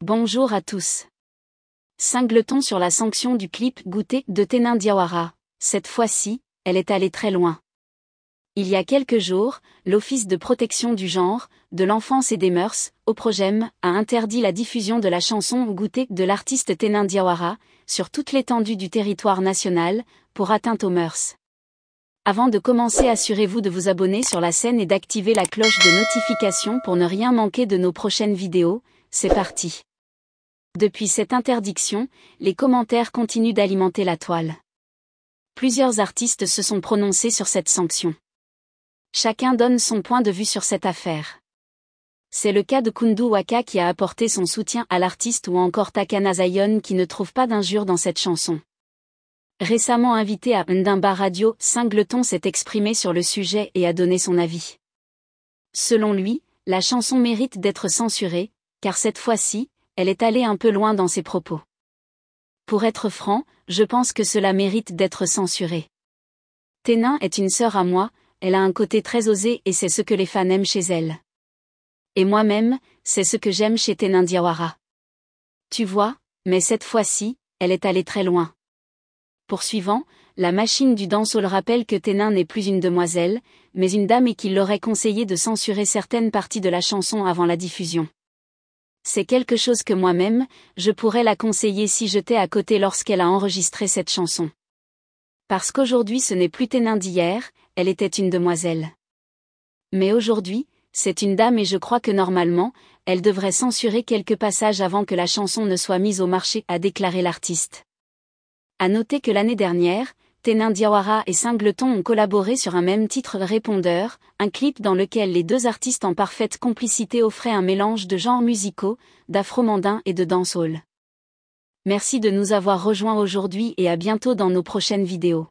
Bonjour à tous. Cingleton sur la sanction du clip Goûter de Tenin Diawara. Cette fois-ci, elle est allée très loin. Il y a quelques jours, l'Office de protection du genre, de l'enfance et des mœurs, OPROGEM, a interdit la diffusion de la chanson Goûter de l'artiste Tenin Diawara, sur toute l'étendue du territoire national, pour atteinte aux mœurs. Avant de commencer, assurez-vous de vous abonner sur la chaîne et d'activer la cloche de notification pour ne rien manquer de nos prochaines vidéos. C'est parti. Depuis cette interdiction, les commentaires continuent d'alimenter la toile. Plusieurs artistes se sont prononcés sur cette sanction. Chacun donne son point de vue sur cette affaire. C'est le cas de Kundu Waka qui a apporté son soutien à l'artiste ou encore Takana Zion qui ne trouve pas d'injure dans cette chanson. Récemment invité à Ndimba Radio, Cingleton s'est exprimé sur le sujet et a donné son avis. Selon lui, la chanson mérite d'être censurée, car cette fois-ci, elle est allée un peu loin dans ses propos. Pour être franc, je pense que cela mérite d'être censuré. Tenin est une sœur à moi, elle a un côté très osé et c'est ce que les fans aiment chez elle. Et moi-même, c'est ce que j'aime chez Tenin Diawara. Tu vois, mais cette fois-ci, elle est allée très loin. Poursuivant, la machine du dancehall rappelle que Tenin n'est plus une demoiselle, mais une dame et qu'il l'aurait conseillé de censurer certaines parties de la chanson avant la diffusion. C'est quelque chose que moi-même, je pourrais la conseiller si j'étais à côté lorsqu'elle a enregistré cette chanson. Parce qu'aujourd'hui ce n'est plus Tenin d'hier, elle était une demoiselle. Mais aujourd'hui, c'est une dame et je crois que normalement, elle devrait censurer quelques passages avant que la chanson ne soit mise au marché, a déclaré l'artiste. À noter que l'année dernière, Tenin Diawara et Cingleton ont collaboré sur un même titre Répondeur, un clip dans lequel les deux artistes en parfaite complicité offraient un mélange de genres musicaux, d'afro-mandin et de dancehall. Merci de nous avoir rejoints aujourd'hui et à bientôt dans nos prochaines vidéos.